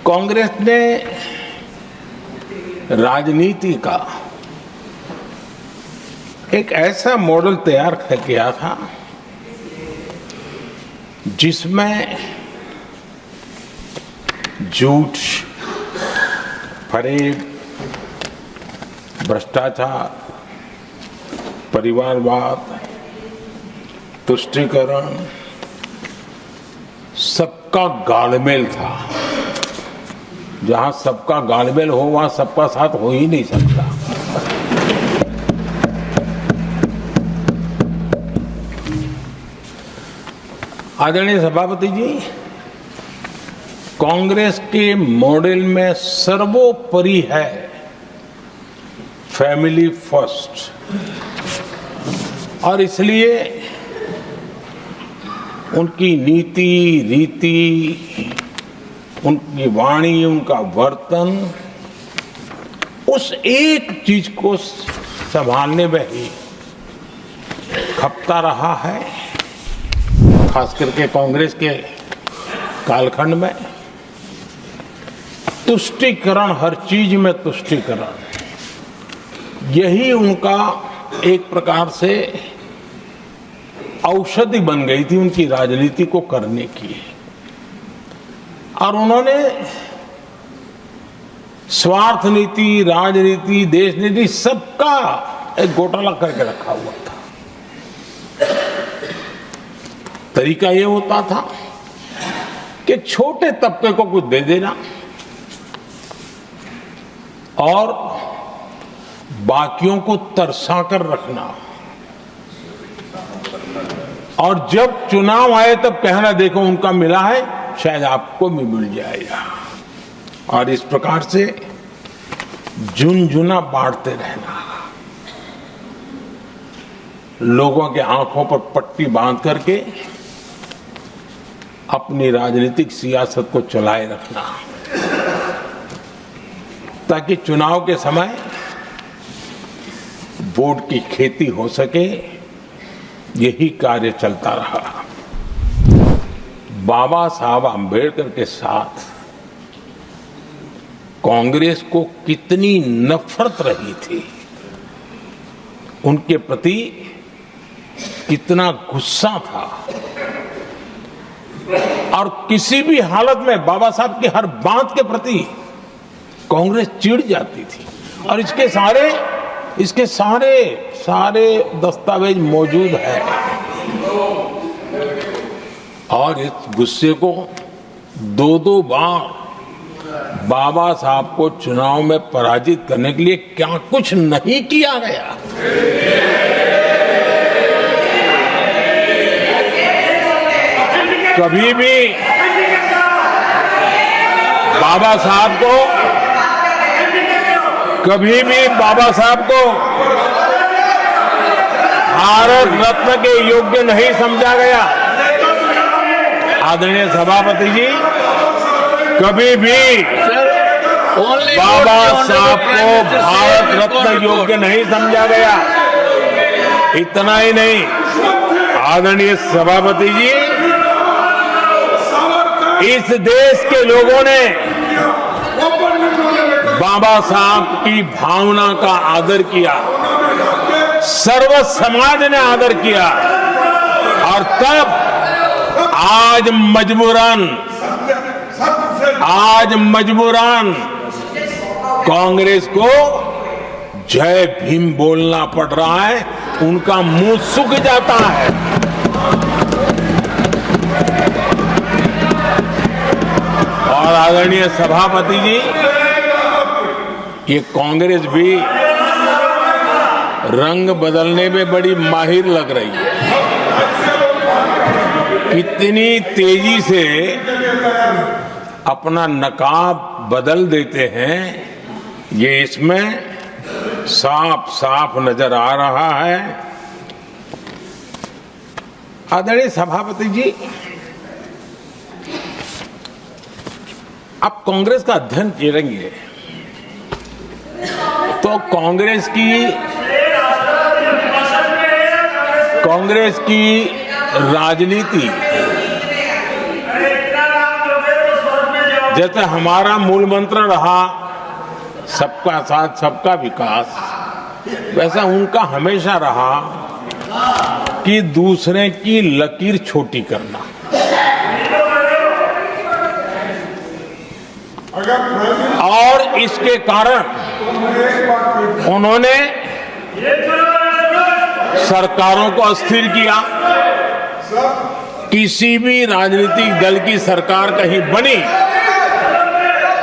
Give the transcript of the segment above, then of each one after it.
कांग्रेस ने राजनीति का एक ऐसा मॉडल तैयार किया था जिसमें झूठ, फरेब, भ्रष्टाचार, परिवारवाद, तुष्टीकरण, सबका गालमेल था। जहां सबका गालमेल हो वहां सबका साथ हो ही नहीं सकता। आदरणीय सभापति जी, कांग्रेस के मॉडल में सर्वोपरि है फैमिली फर्स्ट, और इसलिए उनकी नीति, रीति, उनकी वाणी, उनका वर्तन उस एक चीज को संभालने में ही खपता रहा है। खास करके कांग्रेस के कालखंड में तुष्टीकरण, हर चीज में तुष्टीकरण, यही उनका एक प्रकार से औषधि बन गई थी उनकी राजनीति को करने की। और उन्होंने स्वार्थ नीति, राजनीति, देश नीति, सबका एक घोटाला करके रखा हुआ था। तरीका यह होता था कि छोटे तबके को कुछ दे देना और बाकियों को तरसा कर रखना, और जब चुनाव आए तब कहना देखो उनका मिला है, शायद आपको भी मिल जाएगा। और इस प्रकार से झुनझुना बांटते रहना, लोगों के आंखों पर पट्टी बांध करके अपनी राजनीतिक सियासत को चलाए रखना, ताकि चुनाव के समय वोट की खेती हो सके। यही कार्य चलता रहा। बाबा साहब आंबेडकर के साथ कांग्रेस को कितनी नफरत रही थी, उनके प्रति कितना गुस्सा था, और किसी भी हालत में बाबा साहब की हर बात के प्रति कांग्रेस चिढ़ जाती थी। और इसके सारे दस्तावेज मौजूद है। और इस गुस्से को दो बार बाबा साहब को चुनाव में पराजित करने के लिए क्या कुछ नहीं किया गया। कभी भी बाबा साहब को भारत रत्न के योग्य नहीं समझा गया। आदरणीय सभापति जी, कभी भी बाबा साहब को भारत रत्न योग्य नहीं समझा गया। इतना ही नहीं, आदरणीय सभापति जी, इस देश के लोगों ने बाबा साहब की भावना का आदर किया, सर्व समाज ने आदर किया, और तब आज मजबूरन कांग्रेस को जय भीम बोलना पड़ रहा है। उनका मुंह सूख जाता है। और आदरणीय सभापति जी, ये कांग्रेस भी रंग बदलने में बड़ी माहिर लग रही है। कितनी तेजी से अपना नकाब बदल देते हैं, ये इसमें साफ साफ नजर आ रहा है। आदरणीय सभापति जी, आप कांग्रेस का अध्ययन करेंगे तो कांग्रेस राजनीति जैसे हमारा मूल मंत्र रहा सबका साथ सबका विकास, वैसा उनका हमेशा रहा कि दूसरे की लकीर छोटी करना। और इसके कारण उन्होंने सरकारों को अस्थिर किया। किसी भी राजनीतिक दल की सरकार कहीं बनी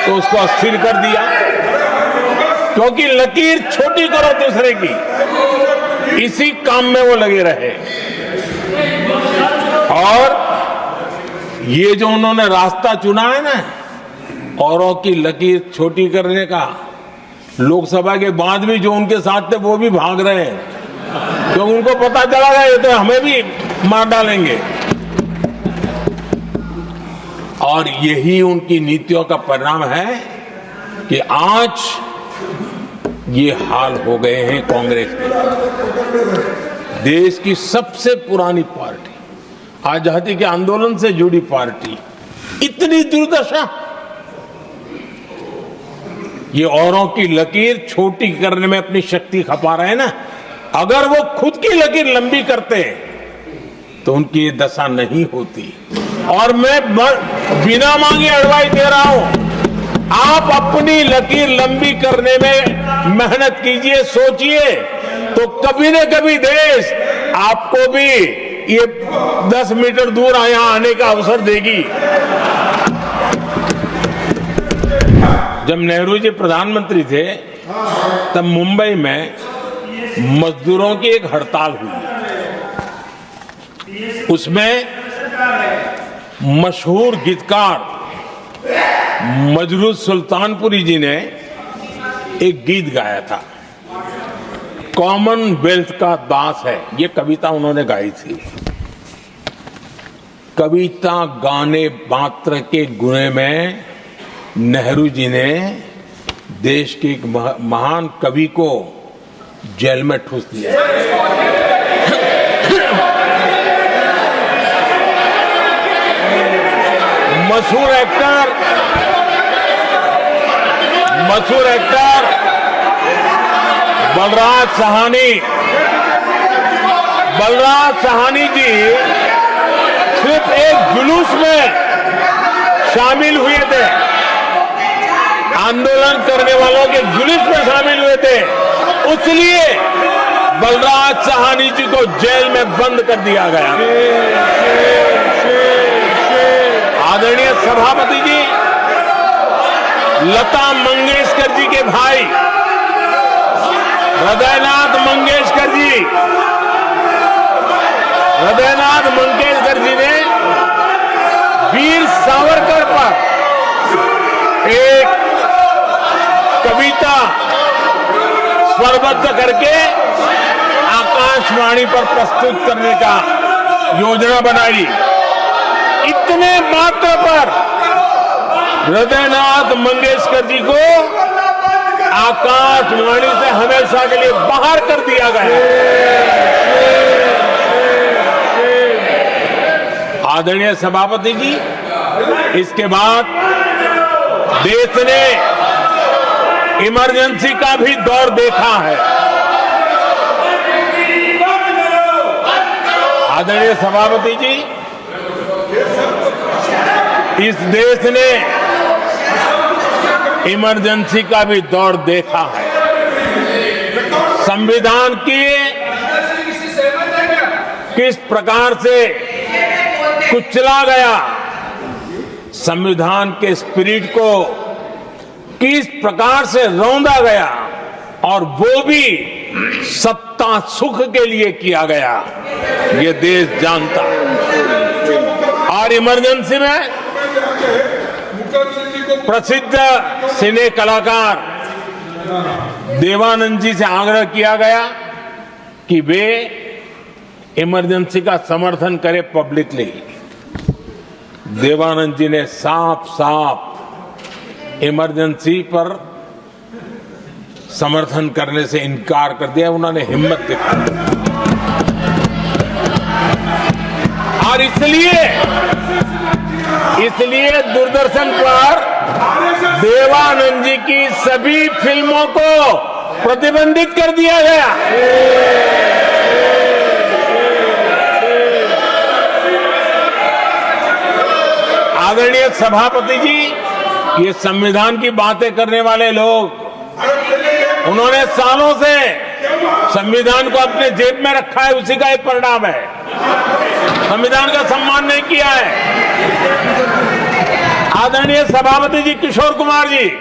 तो उसको अस्थिर कर दिया, क्योंकि लकीर छोटी करो दूसरे की, इसी काम में वो लगे रहे। और ये जो उन्होंने रास्ता चुना है ना, औरों की लकीर छोटी करने का, लोकसभा के बाद भी जो उनके साथ थे वो भी भाग रहे हैं, क्योंकि उनको पता चला गया ये तो हमें भी मार डालेंगे। और यही उनकी नीतियों का परिणाम है कि आज ये हाल हो गए हैं कांग्रेस के। देश की सबसे पुरानी पार्टी, आजादी के आंदोलन से जुड़ी पार्टी, इतनी दुर्दशा। ये औरों की लकीर छोटी करने में अपनी शक्ति खपा रहे हैं ना। अगर वो खुद की लकीर लंबी करते तो उनकी ये दशा नहीं होती। और मैं बिना मांगे एडवाइस दे रहा हूं, आप अपनी लकीर लंबी करने में मेहनत कीजिए, सोचिए, तो कभी न कभी देश आपको भी ये 10 मीटर दूर यहां आने का अवसर देगी। जब नेहरू जी प्रधानमंत्री थे तब मुंबई में मजदूरों की एक हड़ताल हुई। उसमें मशहूर गीतकार मजरूद सुल्तानपुरी जी ने एक गीत गाया था, कॉमनवेल्थ का दास है। ये कविता उन्होंने गाई थी। कविता गाने मात्र के गुणे में नेहरू जी ने देश के एक महान कवि को जेल में ठूस दिया। मशहूर एक्टर बलराज साहनी जी सिर्फ एक जुलूस में शामिल हुए थे, आंदोलन करने वालों के जुलूस में शामिल हुए थे, इसलिए बलराज साहनी जी को जेल में बंद कर दिया गया। आदरणीय सभापति जी, लता मंगेशकर जी के भाई हृदयनाथ मंगेशकर जी ने वीर सावरकर पर एक कविता स्वरबद्ध करके आकाशवाणी पर प्रस्तुत करने का योजना बनाई। इतने मात्र पर हृदयनाथ मंगेशकर जी को आकाशवाणी से हमेशा के लिए बाहर कर दिया गया। आदरणीय सभापति जी, इसके बाद देश ने इमरजेंसी का भी दौर देखा है। आदरणीय सभापति जी, इस देश ने इमरजेंसी का भी दौर देखा है। संविधान की किस प्रकार से कुचला गया, संविधान के स्पिरिट को किस प्रकार से रौंदा गया, और वो भी सत्ता सुख के लिए किया गया, ये देश जानता है। और इमरजेंसी में प्रसिद्ध सिने कलाकार देवानंद जी से आग्रह किया गया कि वे इमरजेंसी का समर्थन करें पब्लिकली। देवानंद जी ने साफ साफ इमरजेंसी पर समर्थन करने से इनकार कर दिया। उन्होंने हिम्मत दिखाई, और इसलिए दूरदर्शन पर देवानंद जी की सभी फिल्मों को प्रतिबंधित कर दिया गया। आदरणीय सभापति जी, ये संविधान की बातें करने वाले लोग, उन्होंने सालों से संविधान को अपने जेब में रखा है, उसी का एक परिणाम है। संविधान का सम्मान नहीं किया है। आदरणीय सभापति जी किशोर कुमार जी,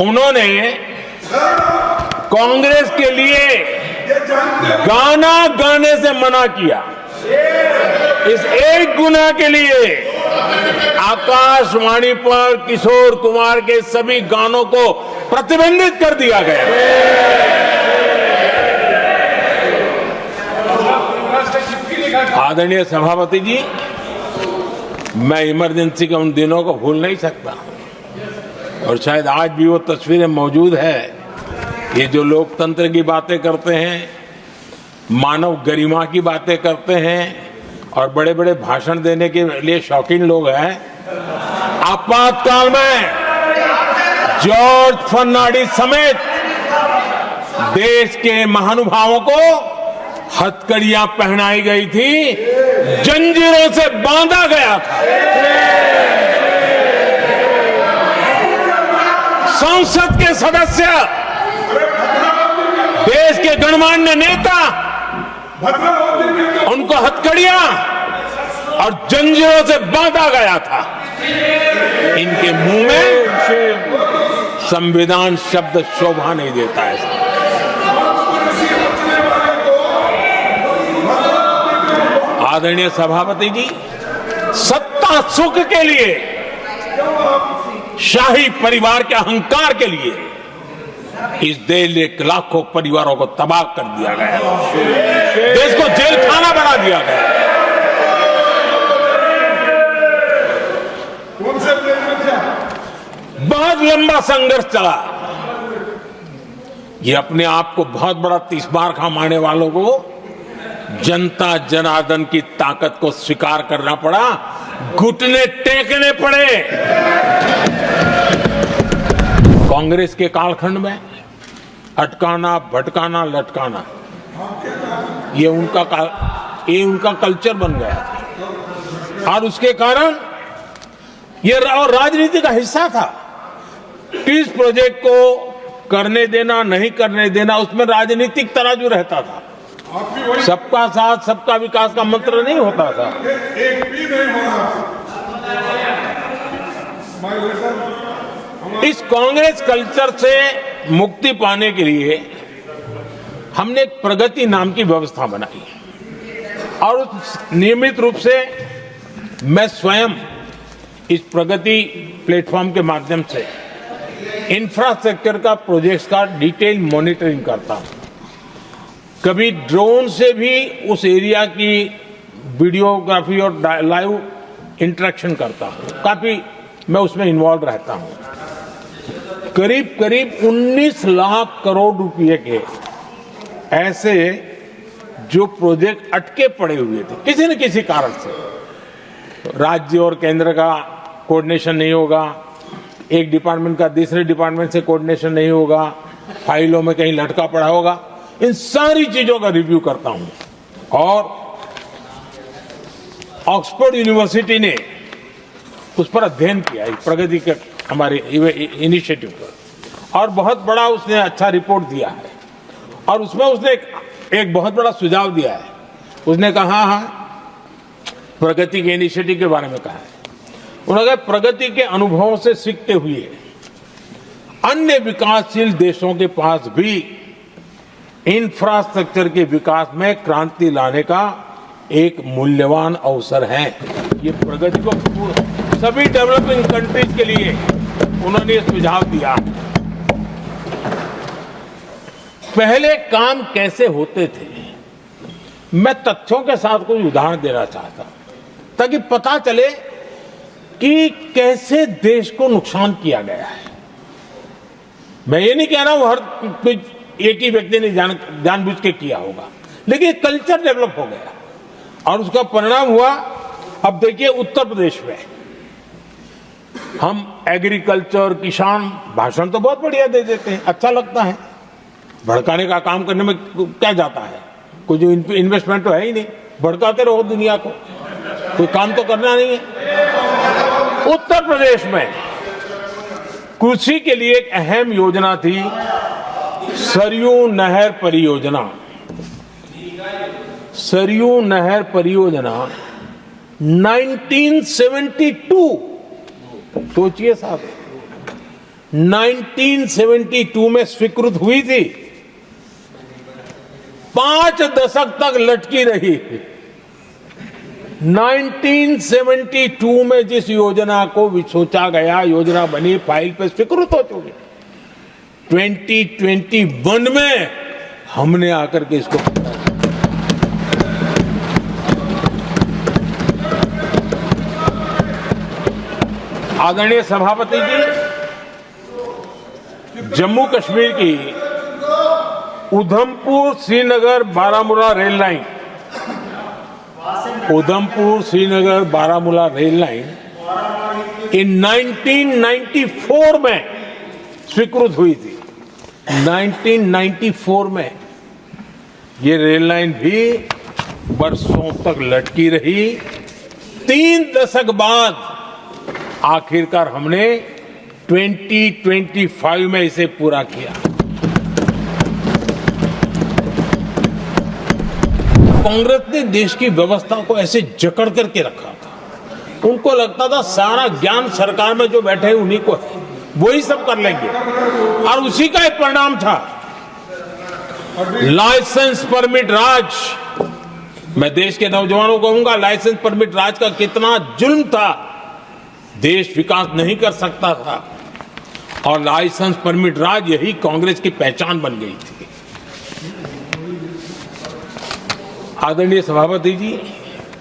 उन्होंने कांग्रेस के लिए गाना गाने से मना किया। इस एक गुनाह के लिए आकाशवाणी पर किशोर कुमार के सभी गानों को प्रतिबंधित कर दिया गया। आदरणीय सभापति जी, मैं इमरजेंसी के उन दिनों को भूल नहीं सकता और शायद आज भी वो तस्वीरें मौजूद है। ये जो लोकतंत्र की बातें करते हैं, मानव गरिमा की बातें करते हैं और बड़े बड़े भाषण देने के लिए शौकीन लोग हैं, आपातकाल में जॉर्ज फर्नांडिस समेत देश के महानुभावों को हथकड़ियां पहनाई गई थी, जंजीरों से बांधा गया था। संसद के सदस्य, देश के गणमान्य नेता, उनको हथकड़ियां और जंजीरों से बांधा गया था। इनके मुंह में संविधान शब्द शोभा नहीं देता है। आदरणीय सभापति जी, सत्ता सुख के लिए, शाही परिवार के अहंकार के लिए इस देश के लाखों परिवारों को तबाह कर दिया गया, देश को जेल खाना बना दिया गया। बहुत लंबा संघर्ष चला। ये अपने आप को बहुत बड़ा 30 बार खा मारने वालों को जनता जनार्दन की ताकत को स्वीकार करना पड़ा, घुटने टेकने पड़े। कांग्रेस के कालखंड में अटकाना, भटकाना, लटकाना, ये उनका कल्चर बन गया और उसके कारण ये राजनीति का हिस्सा था। इस प्रोजेक्ट को करने देना, नहीं करने देना, उसमें राजनीतिक तराजू रहता था। सबका साथ सबका विकास का मंत्र नहीं होता था। एक भी नहीं होता। इस कांग्रेस कल्चर से मुक्ति पाने के लिए हमने एक प्रगति नाम की व्यवस्था बनाई और नियमित रूप से मैं स्वयं इस प्रगति प्लेटफॉर्म के माध्यम से इंफ्रास्ट्रक्चर का प्रोजेक्ट्स का डिटेल मॉनिटरिंग करता हूं। कभी ड्रोन से भी उस एरिया की वीडियोग्राफी और लाइव इंटरेक्शन करता हूं। काफी मैं उसमें इन्वॉल्व रहता हूं। करीब करीब 19 लाख करोड़ रुपए के ऐसे जो प्रोजेक्ट अटके पड़े हुए थे किसी न किसी कारण से, राज्य और केंद्र का कोऑर्डिनेशन नहीं होगा, एक डिपार्टमेंट का दूसरे डिपार्टमेंट से कोऑर्डिनेशन नहीं होगा, फाइलों में कहीं लटका पड़ा होगा, इन सारी चीजों का रिव्यू करता हूं। और ऑक्सफोर्ड यूनिवर्सिटी ने उस पर अध्ययन किया, प्रगति के हमारे इनिशिएटिव पर, और बहुत बड़ा उसने अच्छा रिपोर्ट दिया है। और उसमें उसने एक बहुत बड़ा सुझाव दिया है। उसने कहा प्रगति के इनिशिएटिव के बारे में कहा है, उन्होंने कहा प्रगति के अनुभवों से सीखते हुए अन्य विकासशील देशों के पास भी इंफ्रास्ट्रक्चर के विकास में क्रांति लाने का एक मूल्यवान अवसर है। ये प्रगति को सभी डेवलपिंग कंट्रीज के लिए उन्होंने ये सुझाव दिया। पहले काम कैसे होते थे, मैं तथ्यों के साथ कुछ उदाहरण देना चाहता हूं ताकि पता चले कि कैसे देश को नुकसान किया गया है। मैं ये नहीं कह रहा हूं हर एक ही व्यक्ति ने जानबूझ के किया होगा, लेकिन कल्चर डेवलप हो गया और उसका परिणाम हुआ। अब देखिए उत्तर प्रदेश में हम एग्रीकल्चर, किसान, भाषण तो बहुत बढ़िया दे देते हैं, अच्छा लगता है। भड़काने का काम करने में क्या जाता है, कोई जो इन्वेस्टमेंट तो है ही नहीं, भड़काते रहो दुनिया को, कोई काम तो करना नहीं है। उत्तर प्रदेश में कृषि के लिए एक अहम योजना थी, सरयू नहर परियोजना। सरयू नहर परियोजना 1972, सोचिए साहब, 1972 में स्वीकृत हुई थी, 5 दशक तक लटकी रही। 1972 में जिस योजना को सोचा गया, योजना बनी, फाइल पे स्वीकृत हो चुकी, 2021 में हमने आकर के इसको आदरणीय सभापति जी, जम्मू कश्मीर की Udhampur Srinagar Baramulla rail line, Udhampur Srinagar Baramulla rail line in 1994 में स्वीकृत हुई थी। 1994 में ये रेल लाइन भी बरसों तक लटकी रही। 3 दशक बाद आखिरकार हमने 2025 में इसे पूरा किया। कांग्रेस ने देश की व्यवस्था को ऐसे जकड़ करके रखा था, उनको लगता था सारा ज्ञान सरकार में जो बैठे हैं उन्हीं को है, वही सब कर लेंगे, और उसी का एक परिणाम था लाइसेंस परमिट राज। मैं देश के नौजवानों को कहूंगा, लाइसेंस परमिट राज का कितना जुल्म था, देश विकास नहीं कर सकता था, और लाइसेंस परमिट राज यही कांग्रेस की पहचान बन गई थी। आदरणीय सभापति जी,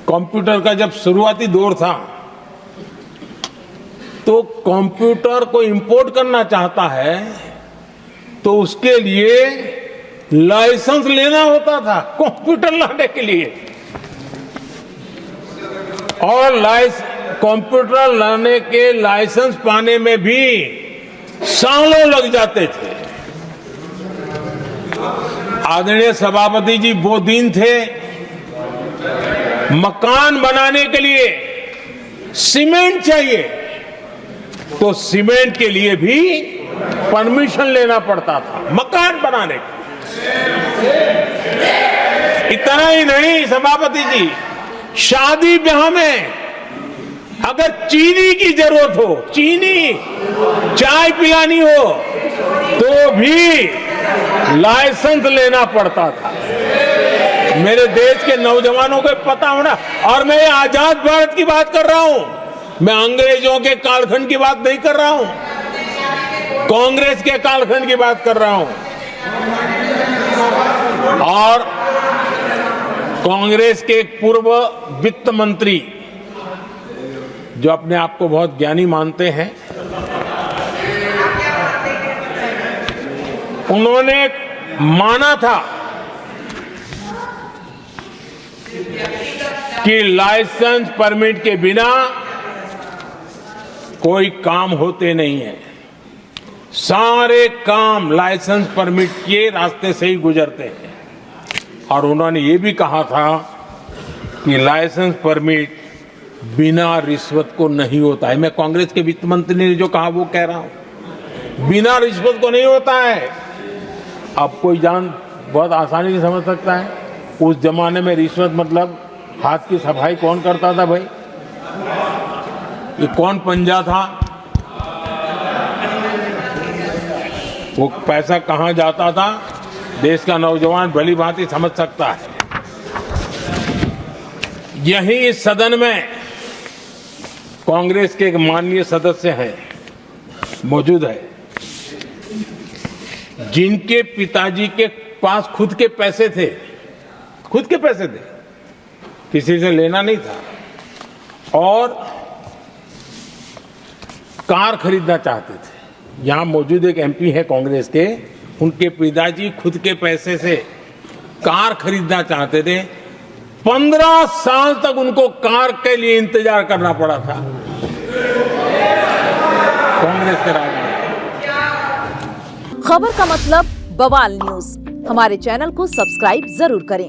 कंप्यूटर का जब शुरुआती दौर था तो कंप्यूटर को इंपोर्ट करना चाहता है तो उसके लिए लाइसेंस लेना होता था, कंप्यूटर लाने के लिए, और कंप्यूटर लाने के लाइसेंस पाने में भी सालों लग जाते थे। आदरणीय सभापति जी, वो दिन थे मकान बनाने के लिए सीमेंट चाहिए तो सीमेंट के लिए भी परमिशन लेना पड़ता था मकान बनाने के। इतना ही नहीं सभापति जी, शादी ब्याह में अगर चीनी की जरूरत हो, चीनी चाय पिलानी हो, तो भी लाइसेंस लेना पड़ता था। मेरे देश के नौजवानों को पता होना, और मैं आजाद भारत की बात कर रहा हूं, मैं अंग्रेजों के कालखंड की बात नहीं कर रहा हूं, कांग्रेस के कालखंड की बात कर रहा हूं। और कांग्रेस के एक पूर्व वित्त मंत्री जो अपने आप को बहुत ज्ञानी मानते हैं, उन्होंने माना था कि लाइसेंस परमिट के बिना कोई काम होते नहीं है, सारे काम लाइसेंस परमिट के रास्ते से ही गुजरते हैं। और उन्होंने ये भी कहा था कि लाइसेंस परमिट बिना रिश्वत को नहीं होता है। मैं कांग्रेस के वित्त मंत्री ने जो कहा वो कह रहा हूं, बिना रिश्वत को नहीं होता है। अब कोई बहुत आसानी से समझ सकता है, उस जमाने में रिश्वत मतलब हाथ की सफाई कौन करता था भाई, ये कौन पंजा था, वो पैसा कहां जाता था, देश का नौजवान भली भांति समझ सकता है। यही इस सदन में कांग्रेस के एक माननीय सदस्य हैं, मौजूद है, जिनके पिताजी के पास खुद के पैसे थे, खुद के पैसे थे, किसी से लेना नहीं था, और कार खरीदना चाहते थे। यहां मौजूद एक एमपी है कांग्रेस के, उनके पिताजी खुद के पैसे से कार खरीदना चाहते थे। 15 साल तक उनको कार के लिए इंतजार करना पड़ा था। कांग्रेस के राज में। खबर का मतलब बवाल न्यूज, हमारे चैनल को सब्सक्राइब जरूर करें।